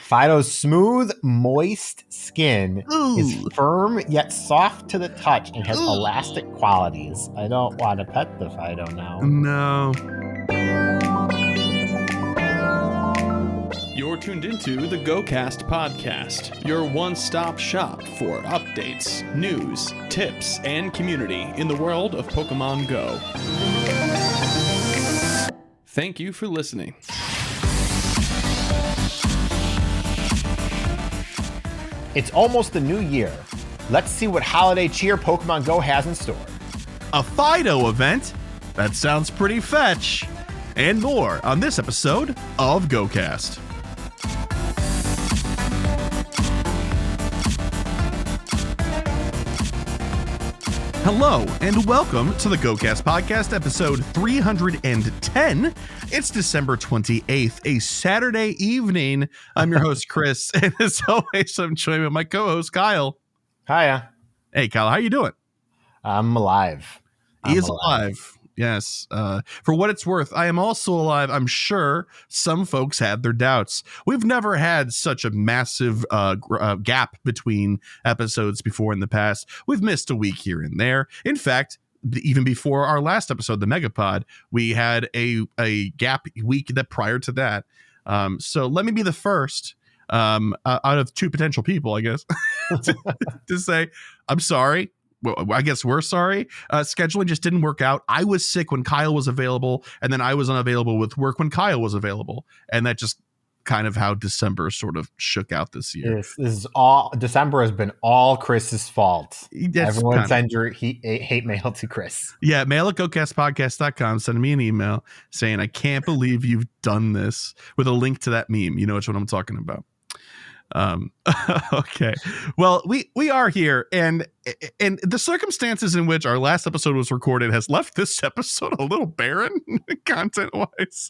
Fido's smooth, moist skin is Ooh. firm yet soft to the touch and has Ooh. elastic qualities. I don't want to pet the Fido now. No. You're tuned into the GOCast podcast, your one-stop shop for updates, news, tips, and community in the world of Pokemon Go. Thank you for listening. It's almost the new year. Let's see what holiday cheer Pokemon Go has in store. A Fido event? That sounds pretty fetch. And more on this episode of GOCast. Hello, and welcome to the GOCast podcast, episode 310. It's December 28th, a Saturday evening. I'm your host, Chris, and as always, I'm joined by my co-host, Kyle. Hiya. Hey, Kyle, how you doing? I'm alive. He is alive. Yes. For what it's worth, I am also alive. I'm sure some folks had their doubts. We've never had such a massive gap between episodes before in the past. We've missed a week here and there. In fact, even before our last episode, the Megapod, we had a gap week that prior to that. So let me be the first out of two potential people, I guess, to say, I'm sorry. Well, I guess we're sorry. Scheduling just didn't work out. I was sick when Kyle was available, and then I was unavailable with work when Kyle was available. And that just kind of how December sort of shook out this year. This is all, December has been all Chris's fault. That's Everyone send your hate mail to Chris. Yeah, mail at gocastpodcast.com. Send me an email saying, I can't believe you've done this, with a link to that meme. You know which one I'm talking about. Okay, well, we are here, and the circumstances in which our last episode was recorded has left this episode a little barren content wise.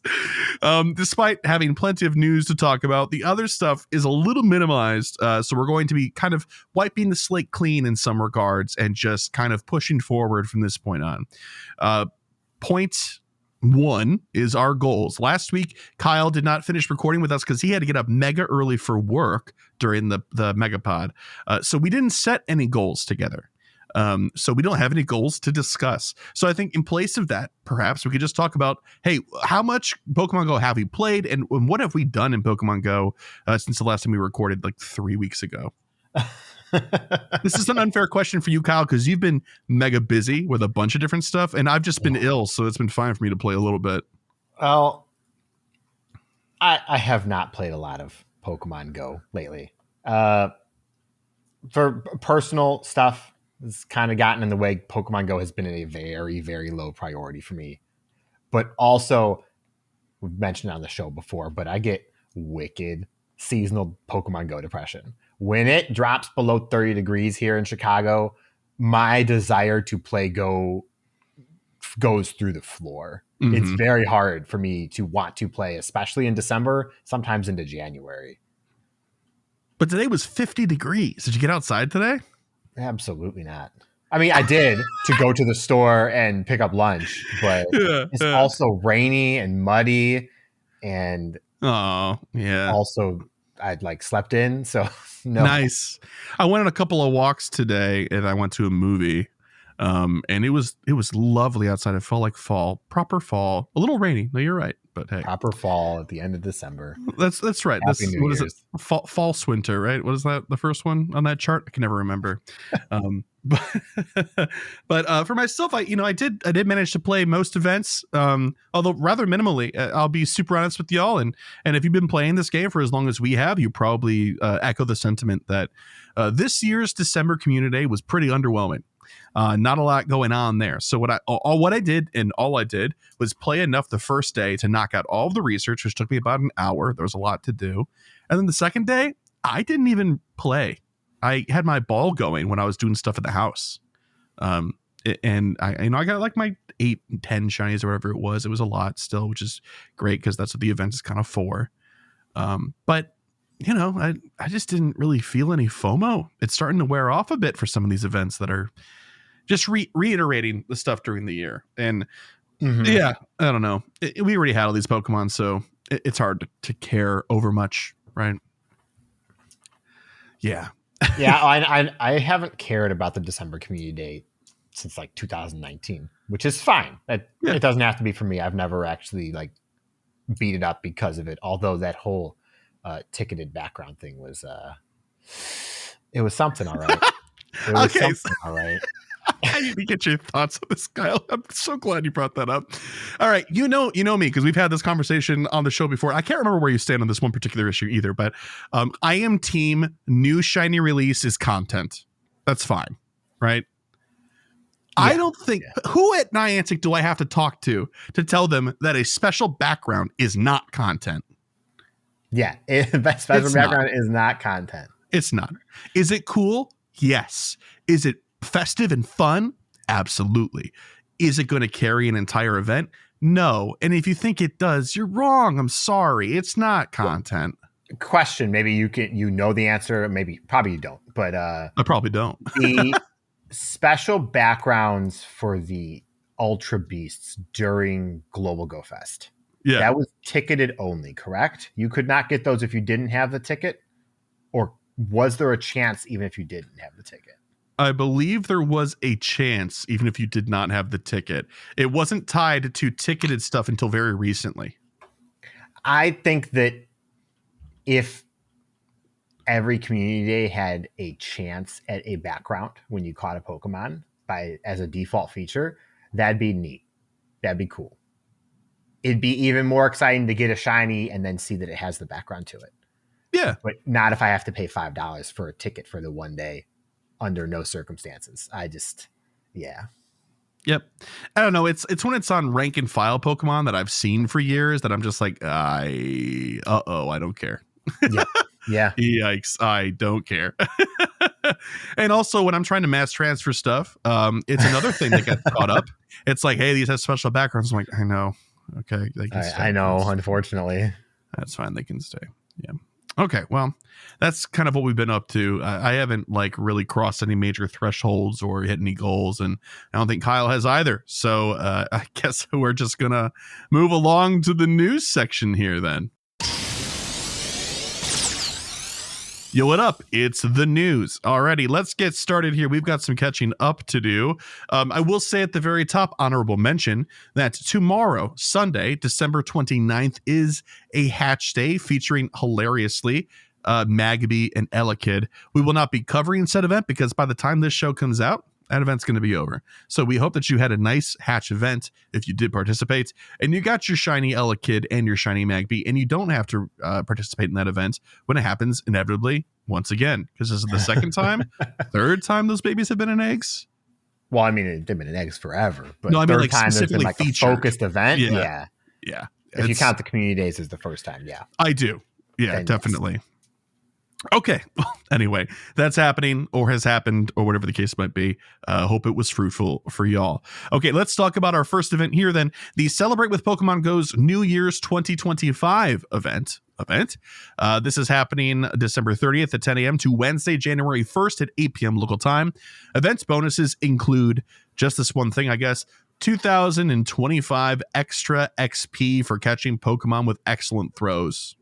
Despite having plenty of news to talk about, the other stuff is a little minimized, so we're going to be kind of wiping the slate clean in some regards and just kind of pushing forward from this point on. Point one is our goals. Last week, Kyle did not finish recording with us because he had to get up mega early for work during the Megapod. So we didn't set any goals together. So we don't have any goals to discuss. So I think in place of that, perhaps we could just talk about, hey, how much Pokemon Go have we played, and what have we done in Pokemon Go since the last time we recorded like 3 weeks ago? This is an unfair question for you, Kyle, because you've been mega busy with a bunch of different stuff, and I've just been ill, so it's been fine for me to play a little bit. Well, I have not played a lot of Pokemon Go lately. For personal stuff, it's kind of gotten in the way. Pokemon Go has been a very, very low priority for me. But also, we've mentioned it on the show before, but I get wicked seasonal Pokemon Go depression. When it drops below 30 degrees here in Chicago, my desire to play Go goes through the floor. Mm-hmm. It's very hard for me to want to play, especially in December, sometimes into January. But today was 50 degrees. Did you get outside today? Absolutely not. I mean, I did to go to the store and pick up lunch, but it's also rainy and muddy, and also I'd like slept in, so no. Nice. I went on a couple of walks today, and I went to a movie, and it was lovely outside. It felt like fall, proper fall. A little rainy. No, you're right, but hey, proper fall at the end of December. That's right. What is it? False winter, right? What is that? The first one on that chart? I can never remember. But for myself, I did manage to play most events, although rather minimally. I'll be super honest with y'all, and if you've been playing this game for as long as we have, you probably echo the sentiment that this year's December Community Day was pretty underwhelming. Not a lot going on there. So what I did was play enough the first day to knock out all of the research, which took me about an hour. There was a lot to do, and then the second day, I didn't even play. I had my ball going when I was doing stuff at the house. And I got like my 8 and 10 shinies or whatever it was. It was a lot still, which is great because that's what the event is kind of for. But I just didn't really feel any FOMO. It's starting to wear off a bit for some of these events that are just reiterating the stuff during the year. And yeah, I don't know. We already had all these Pokemon, so it's hard to care over much, right? Yeah. Yeah, I haven't cared about the December Community Day since like 2019, which is fine. It doesn't have to be for me. I've never actually like beat it up because of it. Although that whole ticketed background thing was it was something, all right. It was Okay, something, all right. I need to get your thoughts on this, Kyle. I'm so glad you brought that up. All right, you know me because we've had this conversation on the show before. I can't remember where you stand on this one particular issue either, but I am team new shiny release is content. That's fine, right? Yeah. I don't think who at Niantic do I have to talk to tell them that a special background is not content? Yeah, special background is not content. It's not. Is it cool? Yes. Is it festive and fun? Absolutely. Is it going to carry an entire event? No. And if you think it does, you're wrong. I'm sorry. It's not content. Question. Maybe you know the answer. Probably you don't. But I probably don't. The special backgrounds for the Ultra Beasts during Global Go Fest. Yeah. That was ticketed only, correct? You could not get those if you didn't have the ticket? Or was there a chance even if you didn't have the ticket? I believe there was a chance even if you did not have the ticket. It wasn't tied to ticketed stuff until very recently. I think that if every community day had a chance at a background when you caught a Pokemon as a default feature, that'd be neat. That'd be cool. It'd be even more exciting to get a shiny and then see that it has the background to it. Yeah. But not if I have to pay $5 for a ticket for the one day under no circumstances. Yep. I don't know. It's when it's on rank and file Pokemon that I've seen for years that I'm just like, I don't care. Yeah. Yikes. I don't care. And also when I'm trying to mass transfer stuff, it's another thing that gets caught up. It's like, hey, these have special backgrounds. I'm like, I know. Okay. They can stay. I know, unfortunately. That's fine. They can stay. Yeah. Okay, well, that's kind of what we've been up to. I haven't like really crossed any major thresholds or hit any goals, and I don't think Kyle has either. So I guess we're just gonna move along to the news section here then. Yo, what up? It's the news. Alrighty, let's get started here. We've got some catching up to do. I will say at the very top, honorable mention, that tomorrow, Sunday, December 29th, is a hatch day featuring, hilariously, Magby and Elekid. We will not be covering said event because by the time this show comes out, that event's going to be over. So we hope that you had a nice hatch event if you did participate, and you got your shiny Elekid and your shiny Magby, and you don't have to participate in that event when it happens inevitably once again, because this is the second time, third time those babies have been in eggs. Well, I mean, they've been in eggs forever, but no, I mean like time specifically like featured. A focused event. Yeah. If you count the community days as the first time, yeah, I do. Yeah, then definitely. Yes. Okay. Anyway, that's happening or has happened or whatever the case might be. Hope it was fruitful for y'all. Okay, let's talk about our first event here then. The Celebrate with Pokemon Go's New Year's 2025 event. This is happening December 30th at 10 a.m. to Wednesday, January 1st at 8 p.m. local time. Events bonuses include just this one thing, I guess. 2025 extra XP for catching Pokemon with excellent throws.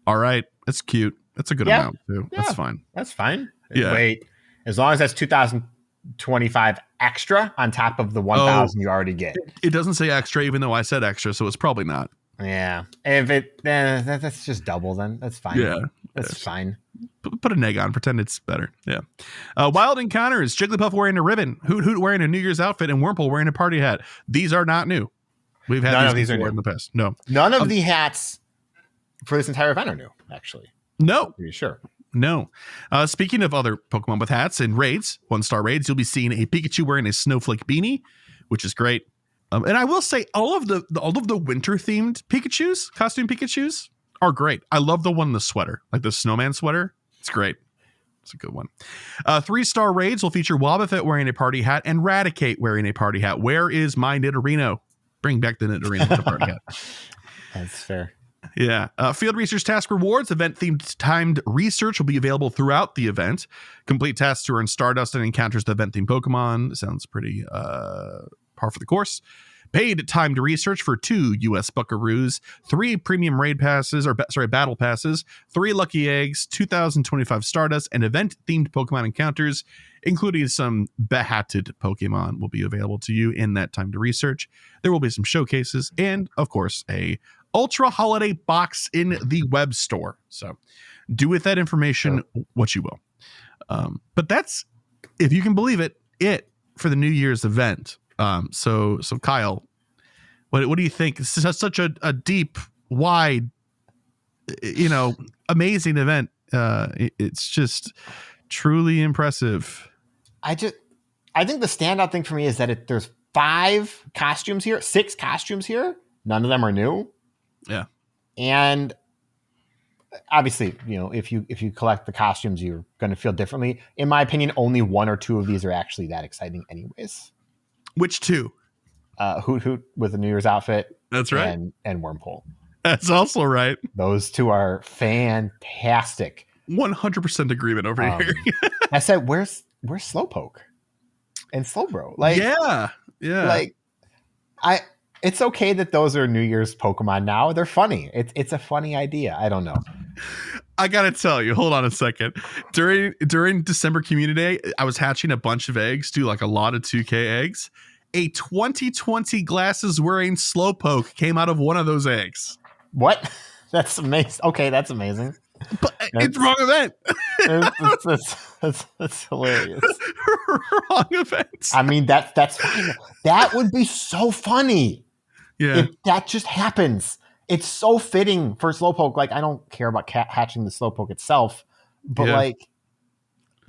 All right. That's cute. That's a good amount too. Yeah, that's fine. That's fine. Yeah. Wait, as long as that's 2025 extra on top of the 1,000 you already get. It doesn't say extra, even though I said extra, so it's probably not. Yeah. If that's just double, then that's fine. Yeah. That's fine. Put an egg on. Pretend it's better. Yeah. Wild Encounters. Jigglypuff wearing a ribbon. Hoot Hoot wearing a New Year's outfit. And Wurmple wearing a party hat. These are not new. We've had none of these before in the past. No. None of the hats for this entire event are new, actually. No. Pretty sure. No. Speaking of other Pokemon with hats and raids, 1-star raids, you'll be seeing a Pikachu wearing a snowflake beanie, which is great. And I will say all of the winter themed Pikachus, costume Pikachus, are great. I love the one in the sweater, like the snowman sweater. It's great. It's a good one. 3-star raids will feature Wobbuffet wearing a party hat and Raticate wearing a party hat. Where is my Nidorino? Bring back the Nidorino with the party hat. That's fair. Yeah. Field Research Task Rewards, event-themed timed research will be available throughout the event. Complete tasks to earn Stardust and encounters the event-themed Pokemon. Sounds pretty par for the course. Paid time to research for 2 U.S. Buckaroos, 3 premium raid passes, battle passes, 3 lucky eggs, 2,025 Stardust, and event-themed Pokemon encounters, including some behatted Pokemon will be available to you in that time to research. There will be some showcases and, of course, a Ultra Holiday box in the web store. So do with that information what you will. But that's, if you can believe it for the New Year's event. So Kyle, what do you think? This is such a deep, wide, amazing event. It's just truly impressive. I think the standout thing for me is that there's 6 costumes here. None of them are new. Yeah. And obviously, if you collect the costumes, you're going to feel differently. In my opinion, only 1 or 2 of these are actually that exciting anyways. Which 2? Hoot Hoot with the New Year's outfit. That's right. And Wormhole. That's also right. Those 2 are fantastic. 100% agreement over here. I said, where's Slowpoke and Slowbro? Like, yeah. Like, it's okay that those are New Year's Pokemon now. They're funny. It's a funny idea. I don't know. I gotta tell you, hold on a second. During December Community Day, I was hatching a bunch of eggs, like a lot of 2K eggs. A 2020 glasses wearing Slowpoke came out of one of those eggs. What? That's amazing. Okay, that's amazing. But it's wrong event. That's hilarious. Wrong event. I mean, that's fine. That would be so funny. Yeah. If that just happens. It's so fitting for Slowpoke. Like, I don't care about hatching the Slowpoke itself, but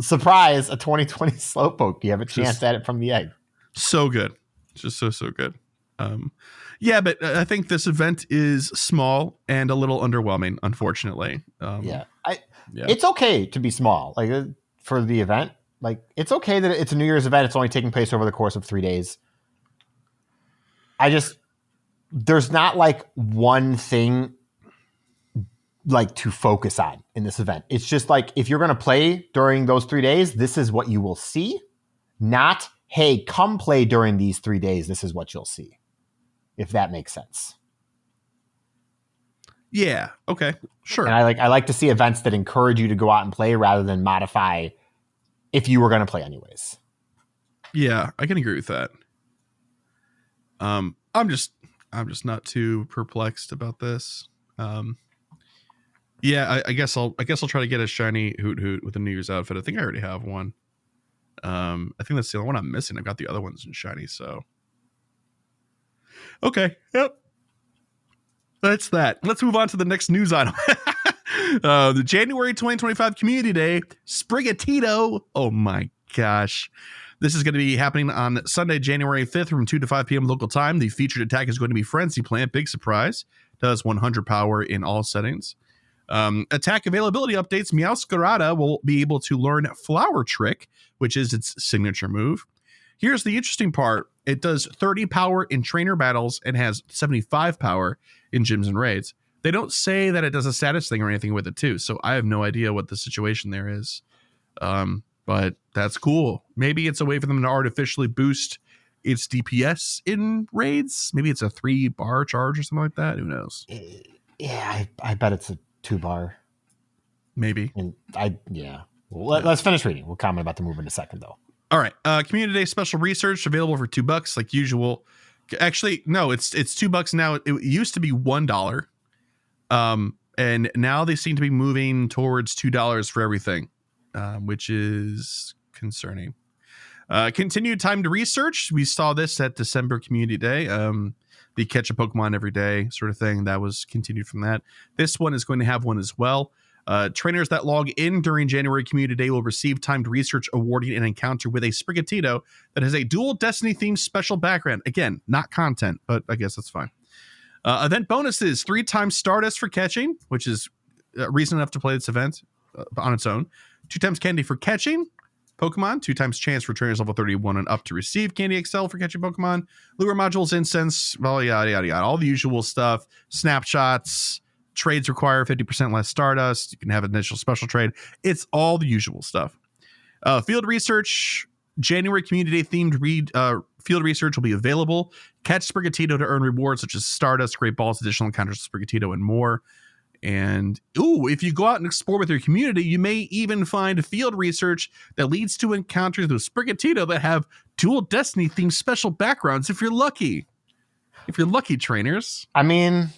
surprise, a 2020 Slowpoke. You have a chance at it from the egg. So good. Just so good. But I think this event is small and a little underwhelming, unfortunately. It's okay to be small, like for the event. Like, it's okay that it's a New Year's event. It's only taking place over the course of 3 days. There's not like one thing like to focus on in this event. It's just like, if you're going to play during those 3 days, this is what you will see. Not, hey, come play during these 3 days. This is what you'll see. If that makes sense. Yeah. Okay. Sure. And I like to see events that encourage you to go out and play rather than modify if you were going to play anyways. Yeah, I can agree with that. I'm just not too perplexed about this. I guess I'll try to get a shiny Hoot Hoot with a New Year's outfit. I think I already have one. I think that's the only one I'm missing. I've got the other ones in shiny, so. Okay. Yep. That's that. Let's move on to the next news item. The January 2025 Community Day, Sprigatito. Oh my gosh. This is going to be happening on Sunday, January 5th from 2 to 5 p.m. local time. The featured attack is going to be Frenzy Plant. Big surprise. Does 100 power in all settings. Attack availability updates. Meowscarada will be able to learn Flower Trick, which is its signature move. Here's the interesting part. It does 30 power in trainer battles and has 75 power in gyms and raids. They don't say that it does a status thing or anything with it too, so I have no idea what the situation there is. But that's cool. Maybe it's a way for them to artificially boost its DPS in raids. Maybe it's a 3-bar charge or something like that. Who knows? Yeah, I bet it's a 2-bar. Maybe. And let's finish reading. We'll comment about the move in a second, though. All right. Community Day special research available for $2 like usual. Actually, no, it's $2 now. It used to be $1. And now they seem to be moving towards $2 for everything, which is concerning. Continued time to research. We saw this at December Community Day. The catch a Pokemon every day sort of thing. That was continued from that. This one is going to have one as well. Trainers that log in during January Community Day will receive timed research awarding an encounter with a Sprigatito that has a dual Destiny themed special background. Again, not content, but I guess that's fine. Event bonuses: 3 times Stardust for catching, which is reason enough to play this event on its own. 2 times candy for catching Pokemon. 2 times chance for trainers level 31 and up to receive Candy XL for catching Pokemon. Lure modules, incense, well, yada, yada, yada. All the usual stuff. Snapshots. Trades require 50% less Stardust. You can have an initial special trade. It's all the usual stuff. Field research, January Community Day themed field research will be available. Catch Sprigatito to earn rewards such as Stardust, Great Balls, additional encounters with Sprigatito, and more. And if you go out and explore with your community, you may even find field research that leads to encounters with Sprigatito that have dual Destiny themed special backgrounds if you're lucky. If you're lucky, trainers. I mean,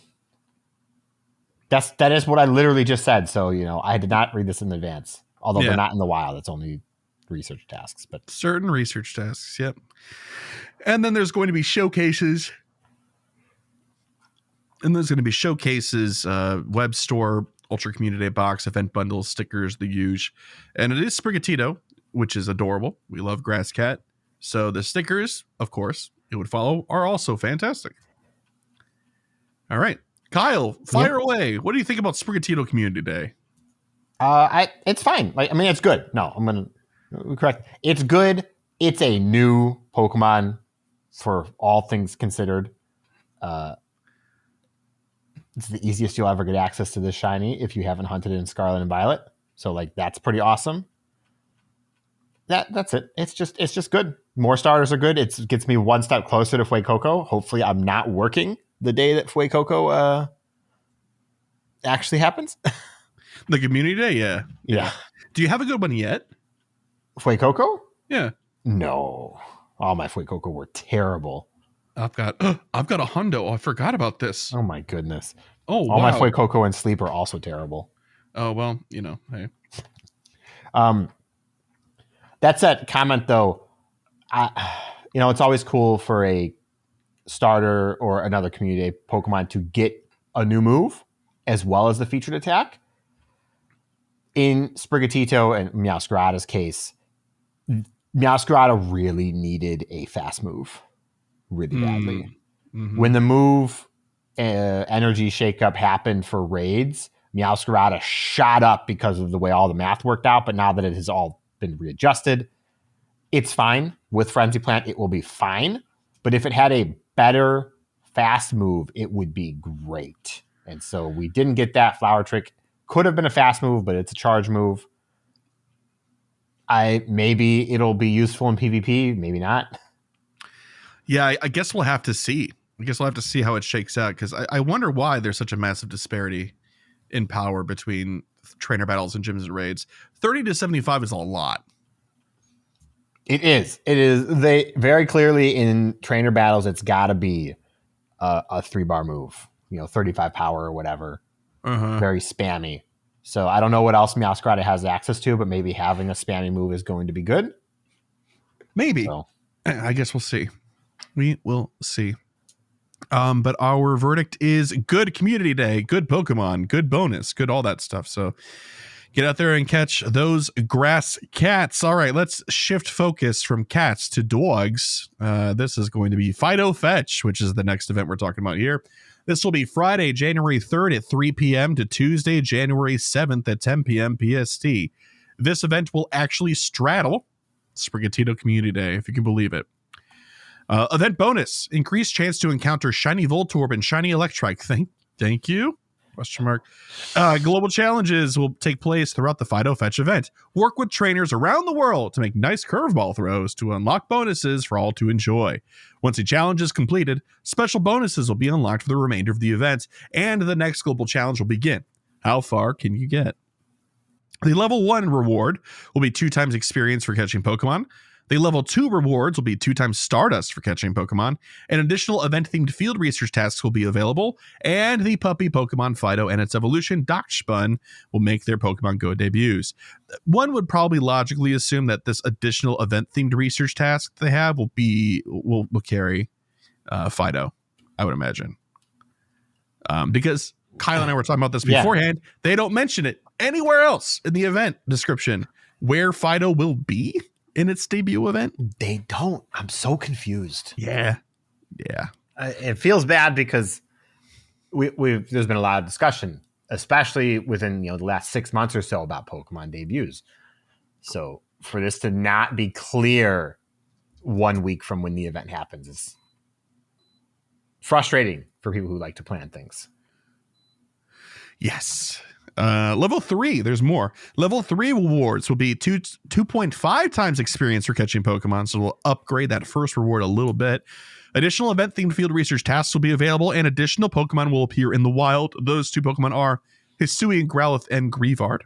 that is what I literally just said. So, I did not read this in advance. Although they're not in the wild. It's only research tasks. But certain research tasks, yep. And then there's going to be showcases. Web store, Ultra Community Box, event bundles, stickers, the huge. And it is Sprigatito, which is adorable. We love Grass Cat. So the stickers, of course, it would follow, are also fantastic. All right. Kyle, fire away. What do you think about Sprigatito Community Day? It's fine. It's good. No, I'm going to correct. It's good. It's a new Pokemon for all things considered. It's the easiest you'll ever get access to this shiny if you haven't hunted in Scarlet and Violet. So that's pretty awesome. That's it. It's just good. More starters are good. It gets me one step closer to Fuecoco. Hopefully I'm not working the day that Fuecoco actually happens. The community day, yeah. Yeah. Do you have a good one yet? Fuecoco? Yeah. No. All my Fuecoco were terrible. I've got a hundo. Oh, I forgot about this. Oh my goodness. Oh, all my Fuecoco and Sleep are also terrible. Oh well, hey. That's that comment though. It's always cool for a starter or another community Pokemon to get a new move as well as the featured attack. In Sprigatito and Meowscarada's case, Meowscarada really needed a fast move really badly. Mm-hmm. When the move energy shakeup happened for raids, Meowscarada shot up because of the way all the math worked out, but now that it has all been readjusted, it's fine. With Frenzy Plant, it will be fine. But if it had a better fast move, it would be great. And so we didn't get that. Flower Trick could have been a fast move, but it's a charge move. Maybe it'll be useful in PvP, maybe not. Yeah, I guess we'll have to see. I guess we'll have to see how it shakes out, because I wonder why there's such a massive disparity in power between trainer battles and gyms and raids. 30 to 75 is a lot. It is. They very clearly in trainer battles, it's got to be a 3-bar move. 35 power or whatever. Very spammy. So I don't know what else Meowscarada has access to, but maybe having a spammy move is going to be good. Maybe. So. I guess we'll see. We will see. But our verdict is good community day, good Pokemon, good bonus, good all that stuff. So get out there and catch those grass cats. All right, let's shift focus from cats to dogs. This is going to be Fidough Fetch, which is the next event we're talking about here. This will be Friday, January 3rd at 3 p.m. to Tuesday, January 7th at 10 p.m. PST. This event will actually straddle Sprigatito Community Day, if you can believe it. Event bonus, increased chance to encounter shiny Voltorb and shiny Electrike. Thank you. Question mark. Global challenges will take place throughout the Fidough Fetch event. Work with trainers around the world to make nice curveball throws to unlock bonuses for all to enjoy. Once a challenge is completed, special bonuses will be unlocked for the remainder of the event, and the next global challenge will begin. How far can you get? The level 1 reward will be 2 times experience for catching Pokemon. The level 2 rewards will be 2 times Stardust for catching Pokemon, and additional event-themed field research tasks will be available, and the puppy Pokemon Fido and its evolution, Dockspun, will make their Pokemon GO debuts. One would probably logically assume that this additional event-themed research task they have will carry Fido, I would imagine. Because Kyle and I were talking about this beforehand, they don't mention it anywhere else in the event description where Fido will be in its debut event. They don't. I'm so confused. Yeah. It feels bad because there's been a lot of discussion, especially within the last 6 months or so about Pokemon debuts. So for this to not be clear 1 week from when the event happens is frustrating for people who like to plan things. Yes. Level 3, there's more. Level 3 rewards will be 2.5 times experience for catching Pokemon, so we'll upgrade that first reward a little bit. Additional event-themed field research tasks will be available, and additional Pokemon will appear in the wild. Those 2 Pokemon are Hisui and Growlithe and Greavard.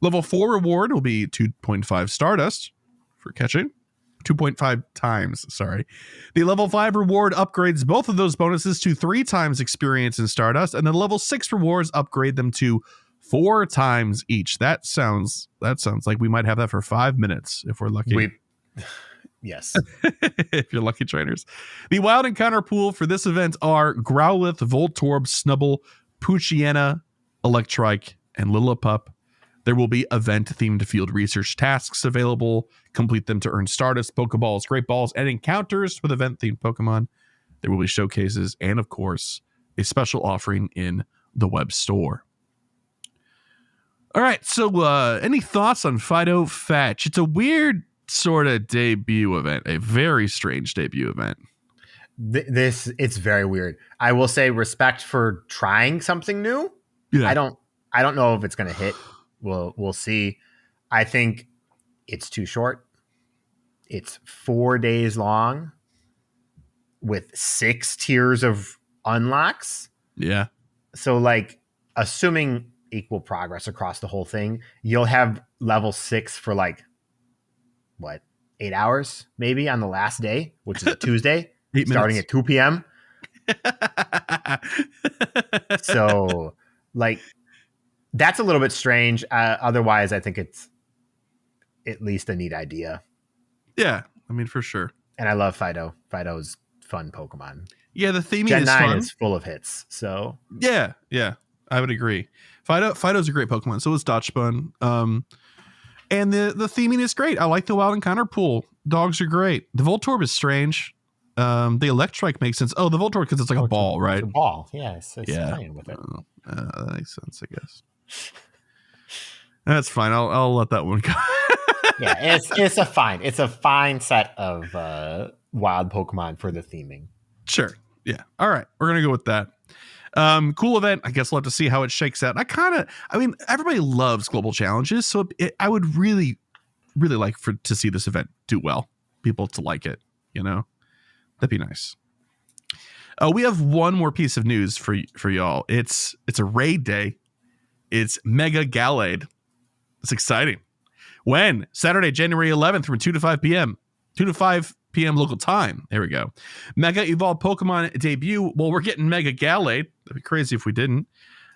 Level 4 reward will be 2.5 Stardust for catching. 2.5 times, sorry. The level 5 reward upgrades both of those bonuses to 3 times experience in Stardust, and the level 6 rewards upgrade them to 4 times each. That sounds like we might have that for 5 minutes if we're lucky. Yes. If you're lucky, trainers. The wild encounter pool for this event are Growlithe, Voltorb, Snubbull, Poochyena, Electrike, and Lillipup. There will be event-themed field research tasks available. Complete them to earn Stardust, Pokeballs, Great Balls, and encounters with event-themed Pokemon. There will be showcases and, of course, a special offering in the web store. All right, so any thoughts on Fidough Fetch? It's a weird sort of debut event, a very strange debut event. It's very weird. I will say respect for trying something new. Yeah. I don't know if it's going to hit. We'll see. I think it's too short. It's 4 days long with 6 tiers of unlocks. Yeah. So like assuming equal progress across the whole thing, you'll have level 6 for like what, 8 hours maybe on the last day, which is a Tuesday, starting at 2 p.m. So like that's a little bit strange. Otherwise, I think it's at least a neat idea. Yeah, I mean, for sure. And I love Fido. Fido's fun Pokemon. Yeah, the theming Gen is 9 fun. is full of hits. So yeah, I would agree. Fido's a great Pokemon. So is Dachshund. And the theming is great. I like the wild encounter pool. Dogs are great. The Voltorb is strange. The Electrike makes sense. Oh, the Voltorb because it's like a ball, right? It's a ball. Yeah, it's playing with it. That makes sense, I guess. That's fine. I'll let that one go. Yeah, it's a fine set of wild Pokemon for the theming. Sure. Yeah. All right. We're gonna go with that. Cool event. I guess we'll have to see how it shakes out. I mean, everybody loves global challenges, so I would really, really like to see this event do well. People to like it, that'd be nice. We have one more piece of news for y'all. It's a raid day. It's Mega Gallade. It's exciting. When? Saturday, January 11th from 2 to 5 p.m. 2 to 5 p.m. local time. There we go. Mega Evolved Pokemon debut. Well, we're getting Mega Gallade. That'd be crazy if we didn't.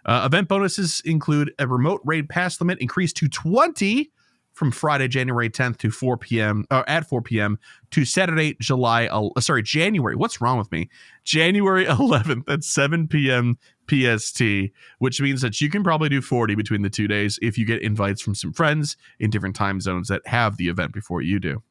Event bonuses include a remote raid pass limit increased to 20 from Friday, January 10th to 4 p.m. At 4 p.m. to Saturday, January. What's wrong with me? January 11th at 7 p.m. PST, which means that you can probably do 40 between the 2 days if you get invites from some friends in different time zones that have the event before you do.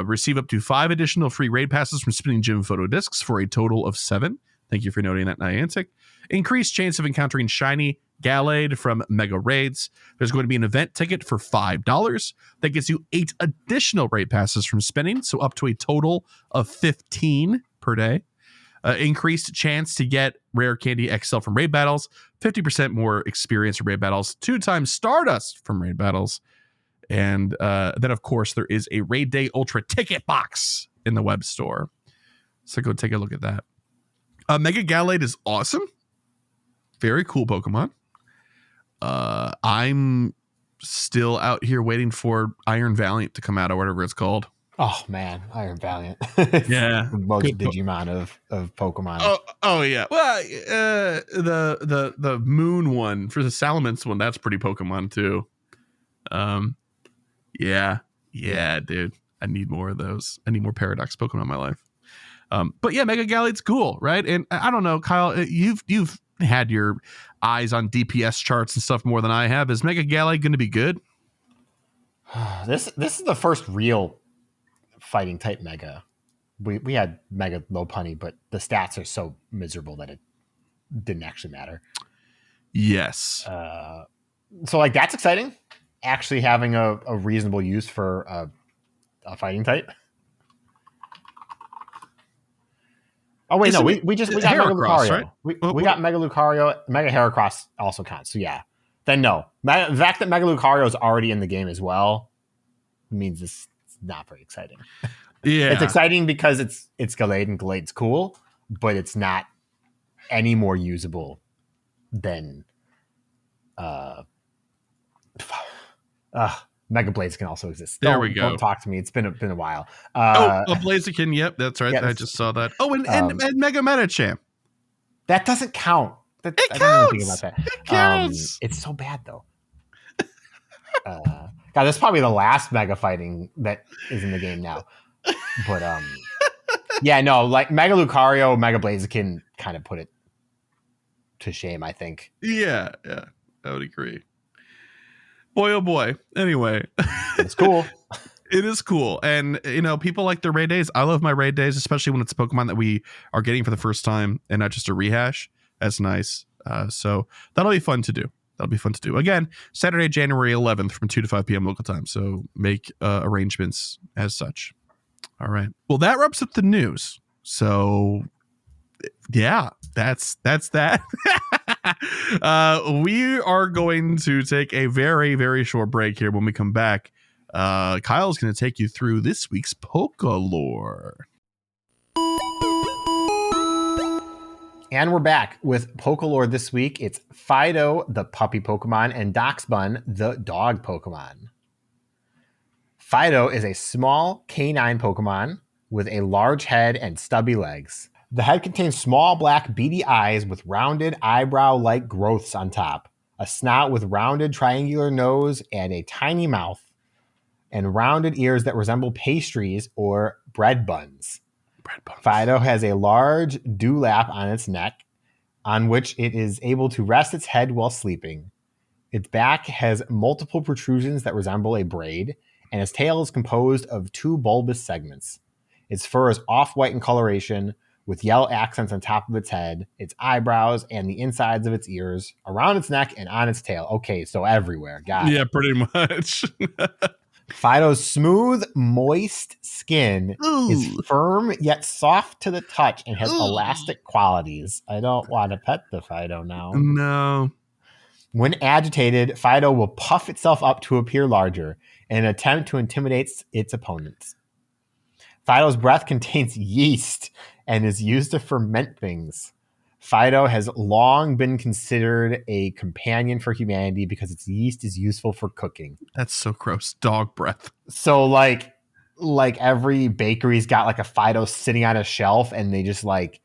Receive up to 5 additional free raid passes from Spinning Gym Photo Discs for a total of 7. Thank you for noting that, Niantic. Increased chance of encountering shiny Gallade from Mega Raids. There's going to be an event ticket for $5 that gets you 8 additional raid passes from Spinning, so up to a total of 15 per day. Increased chance to get Rare Candy XL from raid battles, 50% more experience from raid battles, 2 times Stardust from raid battles, and then, of course, there is a Raid Day Ultra ticket box in the web store. So go take a look at that. Mega Gallade is awesome. Very cool Pokemon. I'm still out here waiting for Iron Valiant to come out or whatever it's called. Oh man, Iron Valiant. Yeah, the most Digimon of Pokemon. Oh yeah. Well, the Moon one for the Salamence one, that's pretty Pokemon too. Yeah, dude. I need more of those. I need more Paradox Pokemon in my life. But yeah, Mega Gallade's cool, right? And I don't know, Kyle, you've had your eyes on DPS charts and stuff more than I have. Is Mega Gallade going to be good? This is the first real fighting type Mega. We had Mega Lopunny, but the stats are so miserable that it didn't actually matter. Yes. So like that's exciting. Actually having a reasonable use for a fighting type. Oh wait, no, we got Mega Lucario. Right? We got Mega Lucario. Mega Heracross also counts. So yeah, then no. The fact that Mega Lucario is already in the game as well means this is not very exciting. Yeah. It's exciting because it's Gallade and Gallade's cool, but it's not any more usable than Mega Blades can also exist. There we go. Don't talk to me. It's been a while. A Blaziken. Yep, that's right. Yeah, I just saw that. Oh, and Mega Metachamp. That doesn't count. It I counts. don't know anything about that. It counts. It's so bad though. God, that's probably the last Mega fighting that is in the game now. But yeah, no, like Mega Lucario, Mega Blaziken kind of put it to shame, I think. Yeah, I would agree. Boy, oh boy. Anyway, it's cool. It is cool. And, people like their raid days. I love my raid days, especially when it's a Pokemon that we are getting for the first time and not just a rehash. That's nice. So that'll be fun to do. Again, Saturday, January 11th from 2 to 5 p.m. local time. So make arrangements as such. All right. Well, that wraps up the news. So, yeah, that's that. We are going to take a very, very short break here. When we come back, Kyle's going to take you through this week's PokéLore. And we're back with PokéLore this week. It's Fido, the puppy Pokemon, and Doxbun, the dog Pokemon. Fido is a small canine Pokemon with a large head and stubby legs. The head contains small black beady eyes with rounded eyebrow-like growths on top, a snout with rounded triangular nose and a tiny mouth, and rounded ears that resemble pastries or bread buns. Fido has a large dewlap on its neck, on which it is able to rest its head while sleeping. Its back has multiple protrusions that resemble a braid, and its tail is composed of two bulbous segments. Its fur is off-white in coloration, with yellow accents on top of its head, its eyebrows, and the insides of its ears, around its neck and on its tail. Okay, so everywhere. Got it. Yeah, pretty much. Fido's smooth, moist skin is firm yet soft to the touch and has elastic qualities. I don't want to pet the Fido now. No. When agitated, Fido will puff itself up to appear larger in an attempt to intimidate its opponents. Fido's breath contains yeast and is used to ferment things. Fido has long been considered a companion for humanity because its yeast is useful for cooking. That's so gross. Dog breath. So like every bakery's got like a Fido sitting on a shelf and they just like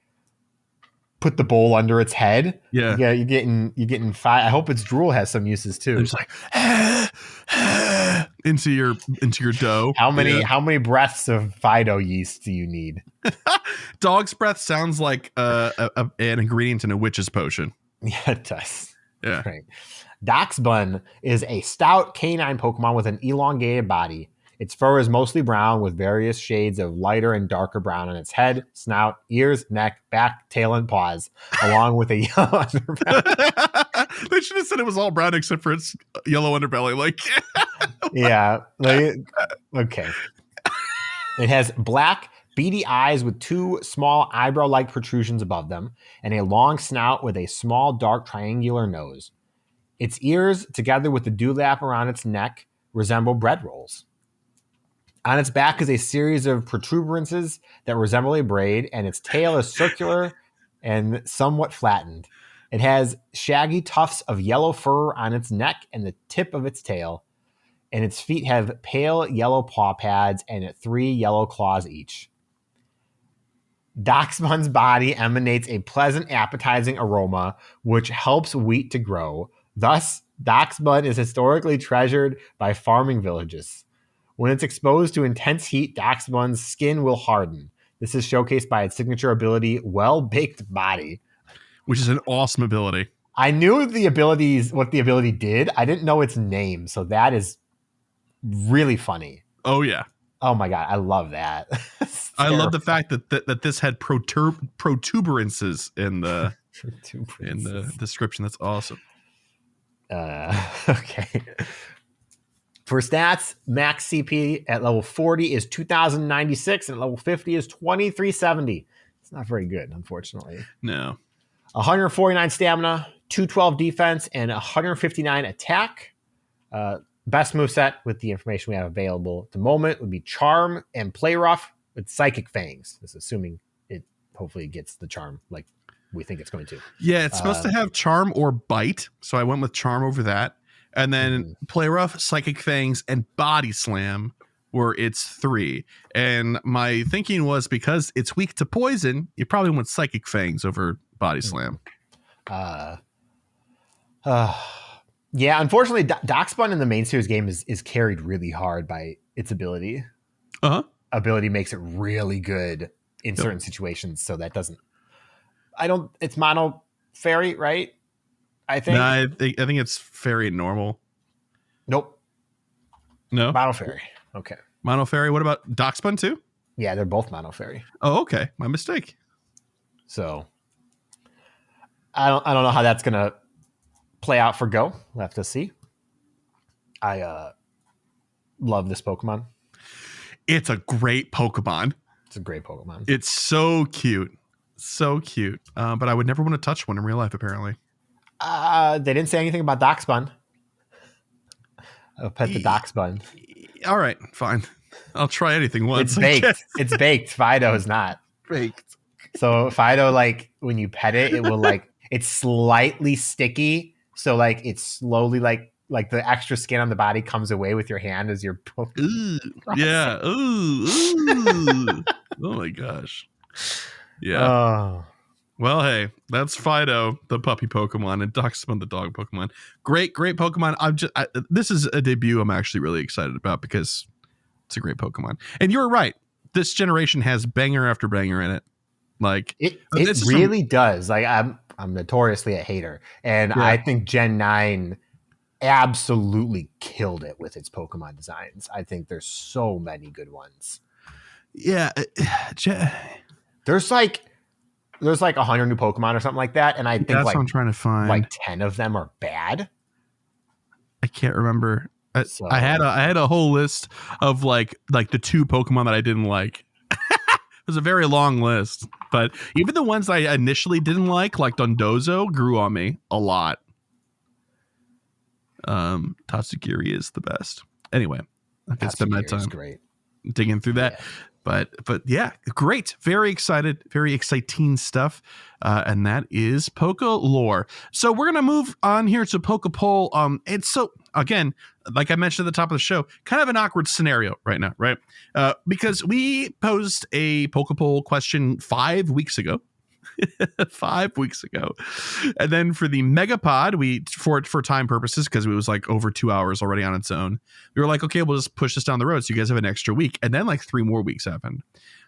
put the bowl under its head. Yeah. Yeah, you're getting Fido. I hope its drool has some uses too. It's like into your dough. How many breaths of Fido yeast do you need? Dog's breath sounds like an ingredient in a witch's potion. Yeah, it does. Yeah. Right. Doxbun is a stout canine Pokemon with an elongated body. Its fur is mostly brown with various shades of lighter and darker brown on its head, snout, ears, neck, back, tail, and paws, along with a yellow underbelly. They should have said it was all brown except for its yellow underbelly. Like, yeah. Okay. It has black, beady eyes with two small eyebrow-like protrusions above them, and a long snout with a small, dark, triangular nose. Its ears, together with the dewlap around its neck, resemble bread rolls. On its back is a series of protuberances that resemble a braid, and its tail is circular and somewhat flattened. It has shaggy tufts of yellow fur on its neck and the tip of its tail, and its feet have pale yellow paw pads and 3 yellow claws each. Doxbun's body emanates a pleasant, appetizing aroma, which helps wheat to grow. Thus, Doxbun is historically treasured by farming villages. When it's exposed to intense heat, Doxbun's skin will harden. This is showcased by its signature ability, Well-Baked Body. which is an awesome ability. I knew what the ability did. I didn't know its name, so that is really funny. Oh, yeah. Oh, my God. I love that. I love the fact that this had protuberances in the description. That's awesome. Okay. For stats, max CP at level 40 is 2,096 and at level 50 is 2,370. It's not very good, unfortunately. No. 149 stamina, 212 defense, and 159 attack. Best moveset with the information we have available at the moment would be Charm and Play Rough with Psychic Fangs. This is assuming it hopefully gets the Charm like we think it's going to. Yeah, it's supposed to have Charm or Bite, so I went with Charm over that. And then Play Rough, Psychic Fangs, and Body Slam were its 3. And my thinking was because it's weak to poison, you probably want Psychic Fangs over Body Slam. Yeah, unfortunately, Darkspun in the main series game is carried really hard by its ability. Ability makes it really good in certain situations, so that doesn't. It's mono fairy, right? I think. No, I think it's fairy and normal. Nope. No? Mono fairy. Okay. Mono fairy. What about Darkspun too? Yeah, they're both mono fairy. Oh, okay. My mistake. So I don't know how that's gonna play out for Go. We'll have to see. I love this Pokemon. It's a great Pokemon. It's a great Pokemon. It's so cute. So cute. But I would never want to touch one in real life, apparently. They didn't say anything about Darkspun. I'll pet the Darkspun. All right, fine. I'll try anything once. It's baked. It's baked. Fido is not. Baked. So Fido, like, when you pet it, it will, like, it's slightly sticky. So, like, it's slowly, like the extra skin on the body comes away with your hand as you're poking. Ooh, yeah. Ooh. Oh, my gosh. Yeah. Oh. Well, hey, that's Fido, the puppy Pokemon, and Darkspun, the dog Pokemon. Great Pokemon. This is a debut I'm actually really excited about because it's a great Pokemon. And you're right. This generation has banger after banger in it. Like it really does. Like I'm notoriously a hater, and I think Gen 9 absolutely killed it with its Pokemon designs. I think there's so many good ones. Yeah, there's like 100 new Pokemon or something like that, and I think that's like what I'm trying to find. Like 10 of them are bad. I can't remember. I had a whole list of like the 2 Pokemon that I didn't like. It was a very long list, but even the ones I initially didn't like Dondozo, grew on me a lot. Tatsugiri is the best. Anyway, I can spend my time digging through that. Yeah. But yeah, great. Very excited. Very exciting stuff. And that is PokéLore. So we're going to move on here to Pokepoll. And so, again, like I mentioned at the top of the show, kind of an awkward scenario right now, right? Because we posed a Pokepoll question 5 weeks ago. 5 weeks ago. And then for the Megapod, for time purposes, because it was like over 2 hours already on its own, we were like, okay, we'll just push this down the road so you guys have an extra week. And then like 3 more weeks happened.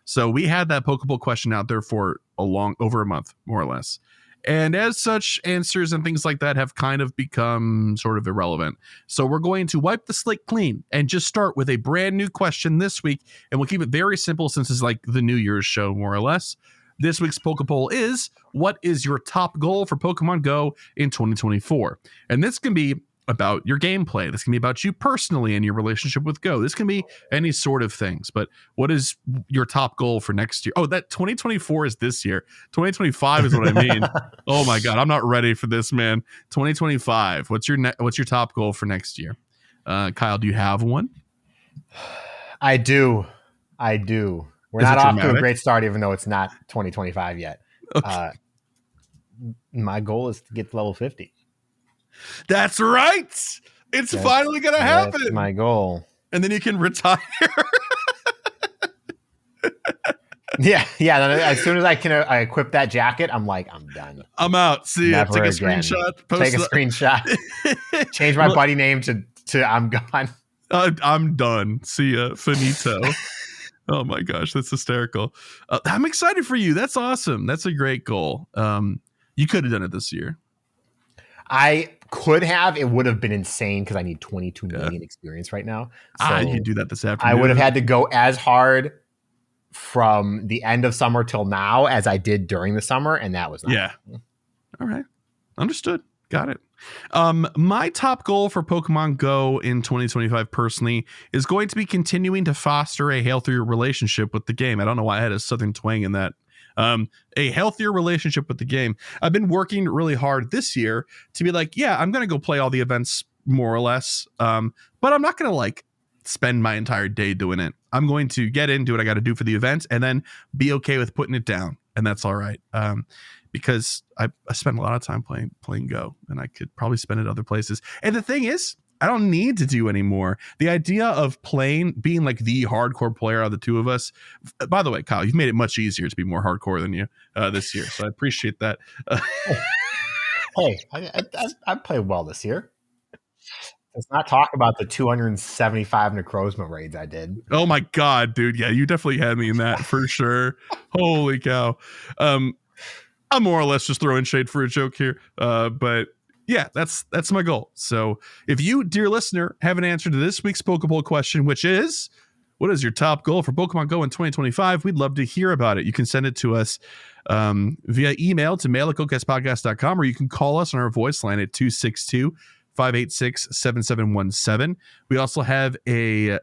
So we had that Pokeball question out there for over a month, more or less. And as such, answers and things like that have kind of become sort of irrelevant. So we're going to wipe the slate clean and just start with a brand new question this week. And we'll keep it very simple since it's like the New Year's show, more or less. This week's Pokepoll is, what is your top goal for Pokemon Go in 2024? And this can be about your gameplay. This can be about you personally and your relationship with Go. This can be any sort of things. But what is your top goal for next year? Oh, that 2024 is this year. 2025 is what I mean. Oh my God, I'm not ready for this, man. 2025. What's your top goal for next year? Kyle, do you have one? I do. We're not off to a great start, even though it's not 2025 yet. Okay. My goal is to get to level 50. That's right. That's finally going to happen. That's my goal. And then you can retire. Yeah. As soon as I equip that jacket, I'm like, I'm done. I'm out. See ya. Take a screenshot. Take a screenshot. Change my buddy name to I'm gone. I'm done. See ya. Finito. Oh my gosh, that's hysterical. I'm excited for you. That's awesome. That's a great goal. You could have done it this year. I could have. It would have been insane because I need 22 million experience right now. So you can do that this afternoon. I would have had to go as hard from the end of summer till now as I did during the summer, and that was not happening. All right. Understood. Got it. My top goal for Pokemon Go in 2025 personally is going to be continuing to foster a healthier relationship with the game. I don't know why I had a southern twang in that A healthier relationship with the game. I've been working really hard this year to be like, yeah, I'm going to go play all the events more or less. But I'm not going to like spend my entire day doing it. I'm going to get in, do what I got to do for the event, and then be okay with putting it down. And that's all right. Because I spend a lot of time playing Go, and I could probably spend it other places. And the thing is, I don't need to do anymore. The idea of being like the hardcore player of the two of us. By the way, Kyle, you've made it much easier to be more hardcore than you this year, so I appreciate that. Hey, I played well this year. Let's not talk about the 275 Necrozma raids I did. Oh my god, dude! Yeah, you definitely had me in that for sure. Holy cow! I'm more or less just throwing shade for a joke here, but. Yeah, that's my goal. So if you, dear listener, have an answer to this week's Pokeball question, which is, what is your top goal for Pokemon Go in 2025? We'd love to hear about it. You can send it to us via email to mail@GOCastPodcast.com, or you can call us on our voice line at 262-586-7717. We also have a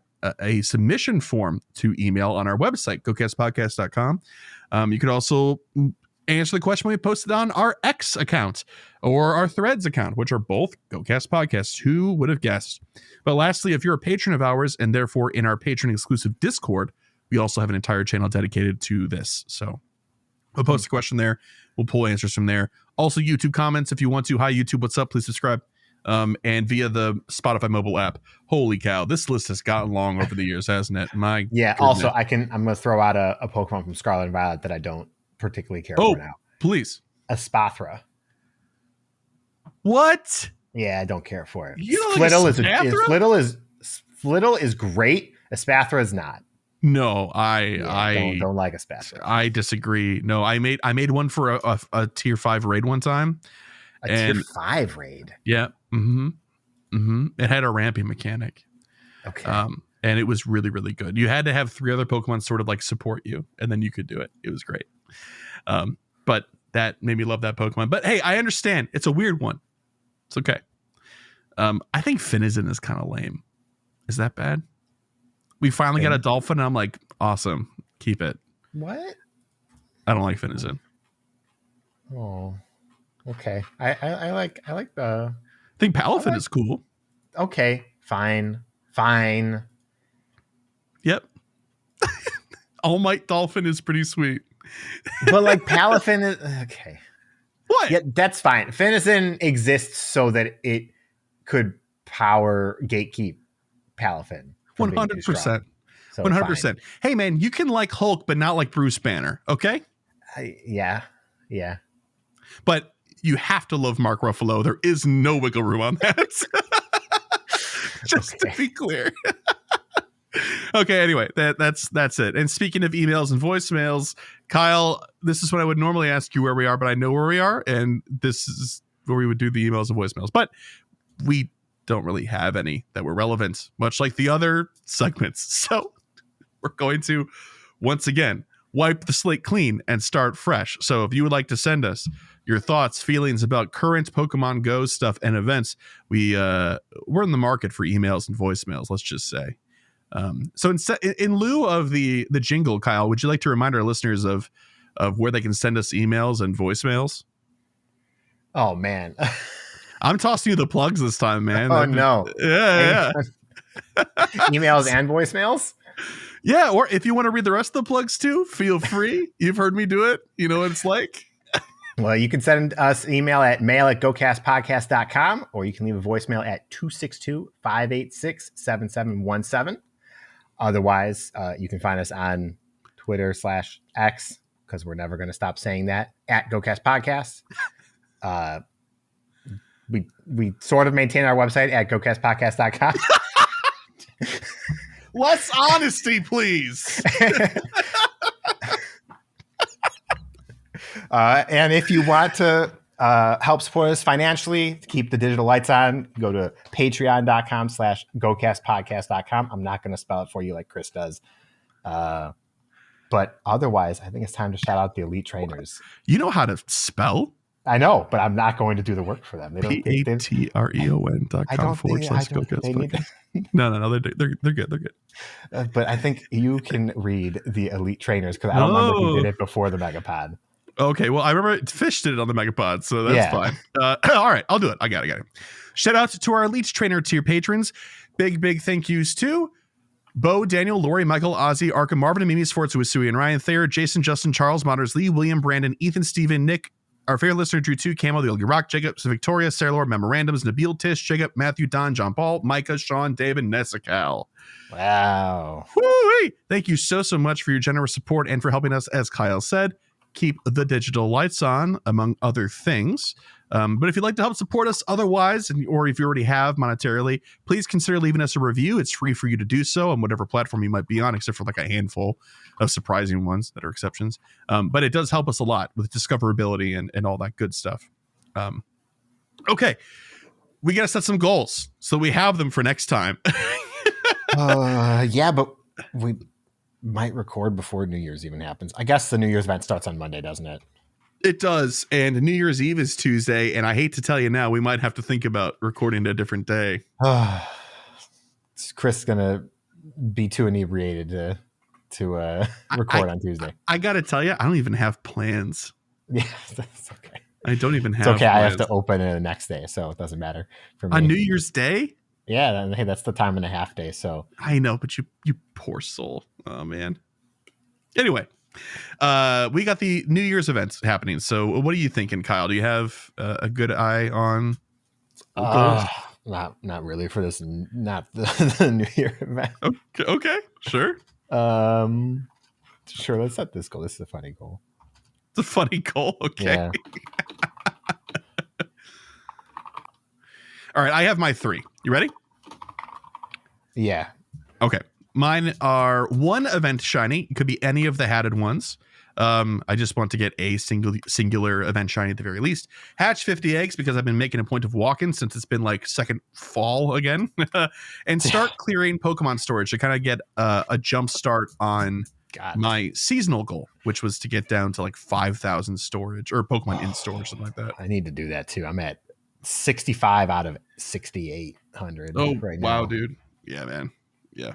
submission form to email on our website, GOCastPodcast.com. You could also answer the question we posted on our X account or our Threads account, which are both GoCast podcasts. Who would have guessed? But lastly, if you're a patron of ours and therefore in our patron exclusive Discord, we also have an entire channel dedicated to this. So we'll post a question there. We'll pull answers from there. Also, YouTube comments if you want to. Hi, YouTube. What's up? Please subscribe. And via the Spotify mobile app. Holy cow. This list has gotten long over the years, hasn't it? My yeah. goodness. Also, I'm going to throw out a Pokemon from Scarlet and Violet that I don't particularly care for now. Please. Espathra. What? Yeah, I don't care for it. You don't like Flittle is great. Espathra is not. No, I don't like Espathra. I disagree. No, I made one for a tier 5 raid one time. Tier 5 raid. Yeah. It had a ramping mechanic. Okay. And it was really, really good. You had to have 3 other Pokemon sort of like support you, and then you could do it. It was great. But that made me love that Pokemon. But hey, I understand. It's a weird one. It's okay. I think Finizen is kind of lame. Is that bad? We finally got a Dolphin, and I'm like, awesome. Keep it. What? I don't like Finizen. Oh, okay. I like the. I think Palafin is cool. Okay, fine. Yep. All Might Dolphin is pretty sweet. But like Palafin is okay. What? Yeah, that's fine. Finizen exists so that it could power gatekeep Palafin. 100%. 100%. Hey man, you can like Hulk, but not like Bruce Banner. Okay. Yeah. But you have to love Mark Ruffalo. There is no wiggle room on that. Just to be clear. Okay, anyway, that's it. And speaking of emails and voicemails, Kyle, this is what I would normally ask you where we are, but I know where we are, and this is where we would do the emails and voicemails. But we don't really have any that were relevant, much like the other segments. So we're going to, once again, wipe the slate clean and start fresh. So if you would like to send us your thoughts, feelings about current Pokemon Go stuff and events, we're in the market for emails and voicemails, let's just say. So in lieu of the jingle, Kyle, would you like to remind our listeners of where they can send us emails and voicemails? Oh man, I'm tossing you the plugs this time, man. Oh no, yeah. Emails and voicemails. Yeah, or if you want to read the rest of the plugs too, feel free. You've heard me do it. You know what it's like. Well, you can send us email at mail@gocastpodcast.com, or you can leave a voicemail at 262-586-7717. Otherwise, you can find us on Twitter/X, because we're never going to stop saying that, at GoCast Podcast. We sort of maintain our website at gocastpodcast.com. Less honesty, please. And if you want to help support us financially to keep the digital lights on, go to patreon.com/gocastpodcast.com. I'm not going to spell it for you like Chris does. But otherwise, I think it's time to shout out the elite trainers. You know how to spell? I know, but I'm not going to do the work for them. They don't. patreon.com/GoCast. No, they're good. They're good. But I think you can read the elite trainers because I don't remember who did it before the Megapod. Okay, well, I remember Fish did it on the Megapod, so that's fine. All right, I'll do it. I got it. Shout out to our elite trainer tier patrons. Big thank yous to Bo, Daniel, Lori, Michael, Ozzy, Arkham, Marvin, Mimi, Sforza, Usui, and Ryan Thayer, Jason, Justin, Charles, Modders, Lee, William, Brandon, Ethan, Steven, Nick, our favorite listener, Drew 2, Camo, the Yogi Rock, Jacob, Victoria, Sarah Lord, Memorandums, Nabil, Tish, Jacob, Matthew, Don, John Paul, Micah, Sean, David, Nessical. Wow. Woo-wee. Thank you so much for your generous support and for helping us, as Kyle said, keep the digital lights on, among other things. But if you'd like to help support us otherwise, or if you already have monetarily, please consider leaving us a review. It's free for you to do so on whatever platform you might be on, except for like a handful of surprising ones that are exceptions. But it does help us a lot with discoverability and all that good stuff. Okay. We got to set some goals so we have them for next time. Yeah, but we might record before New Year's even happens. I guess the New Year's event starts on Monday, doesn't it? It does, and New Year's Eve is Tuesday, and I hate to tell you now, we might have to think about recording a different day. Chris is gonna be too inebriated to record on Tuesday. I gotta tell you, I don't even have plans. Yeah, that's okay. I don't even have. It's okay. Plans. I have to open it the next day, so it doesn't matter for me. On New Year's Day? Yeah, hey, that's the time and a half day. So I know, but you poor soul. Oh man. Anyway. We got the New Year's events happening. So what are you thinking, Kyle? Do you have a good eye on not really for this, not the New Year event. Okay, sure. Sure, let's set this goal. This is a funny goal. It's a funny goal. Okay. Yeah. All right, I have my 3. You ready? Yeah. Okay. Mine are 1 event shiny. It could be any of the hatted ones. I just want to get a singular event shiny at the very least. Hatch 50 eggs because I've been making a point of walking since it's been like second fall again. And start clearing Pokemon storage to kind of get a jump start on my seasonal goal, which was to get down to like 5,000 storage or Pokemon in store or something like that. I need to do that too. I'm at 65 out of 6,800 right now. Wow, dude. Yeah, man. Yeah.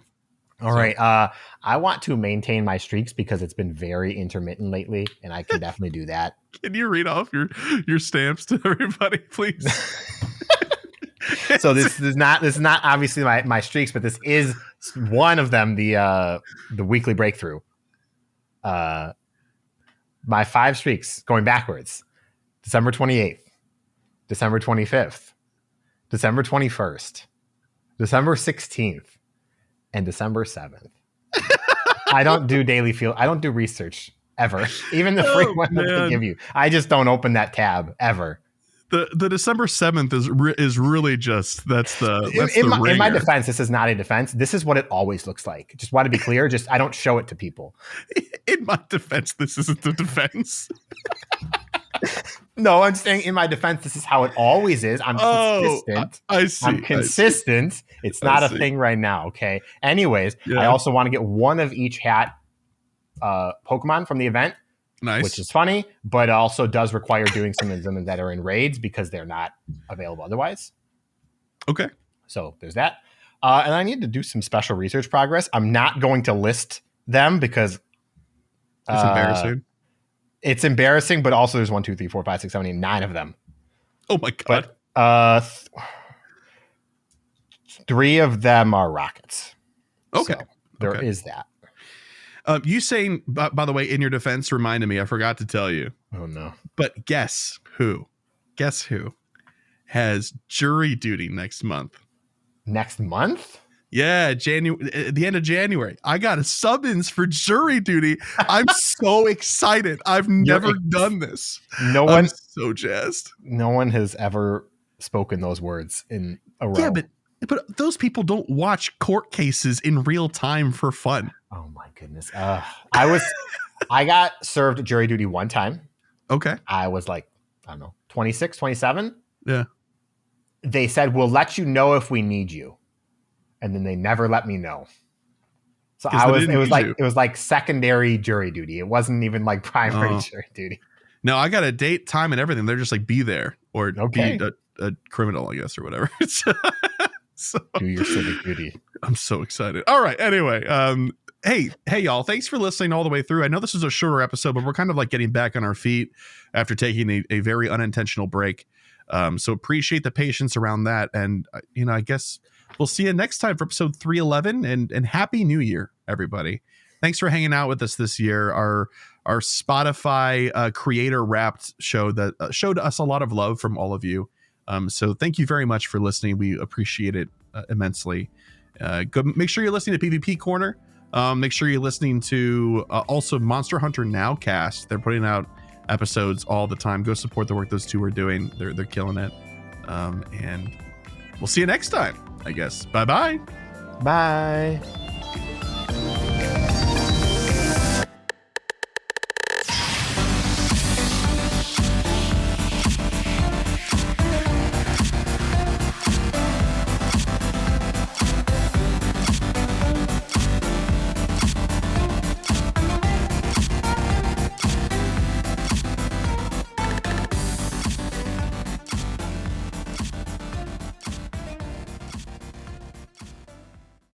All right. I want to maintain my streaks because it's been very intermittent lately, and I can definitely do that. Can you read off your stamps to everybody, please? So this is not obviously my streaks, but this is one of them. The weekly breakthrough. My 5 streaks going backwards: December 28th, December 25th, December 21st, December 16th. And December 7th. I don't do daily field. I don't do research ever. Even the free one that they give you. I just don't open that tab ever. The December 7th is really just that's in my defense. This is not a defense. This is what it always looks like. Just want to be clear. Just I don't show it to people. In my defense, this isn't the defense. No, I'm saying in my defense, this is how it always is. I'm consistent. I see. I'm consistent. It's not a thing right now. Okay. Anyways, I also want to get one of each hat Pokemon from the event. Nice. Which is funny, but also does require doing some of them that are in raids because they're not available otherwise. Okay. So there's that. And I need to do some special research progress. I'm not going to list them because it's embarrassing. It's embarrassing, but also there's 1, 2, 3, 4, 5, 6, 7, 8, 9 of them. Oh my God. But 3 of them are rockets. Okay. So there is that. You saying, by the way, in your defense reminded me, I forgot to tell you. Oh no. But guess who has jury duty next month? Next month? Yeah, the end of January. I got a summons for jury duty. I'm so excited. I've never done this. I'm so jazzed. No one has ever spoken those words in a row. Yeah, but those people don't watch court cases in real time for fun. Oh my goodness. I got served jury duty one time. Okay. I was like, I don't know, 26, 27. Yeah. They said, we'll let you know if we need you. And then they never let me know. So it was like secondary jury duty. It wasn't even like primary jury duty. No, I got a date, time, and everything. They're just like, be there or Okay. be a criminal, I guess, or whatever. So Do your civic duty. I'm so excited. All right. Anyway, hey, y'all. Thanks for listening all the way through. I know this is a shorter episode, but we're kind of like getting back on our feet after taking a very unintentional break. So appreciate the patience around that. And, I guess we'll see you next time for episode 311 and Happy New Year, everybody. Thanks for hanging out with us this year. Our Spotify creator wrapped show that showed us a lot of love from all of you. So thank you very much for listening. We appreciate it immensely. Go make sure you're listening to PvP Corner. Make sure you're listening to also Monster Hunter Nowcast. They're putting out episodes all the time. Go support the work those two are doing. They're killing it. And we'll see you next time, I guess. Bye-bye. Bye.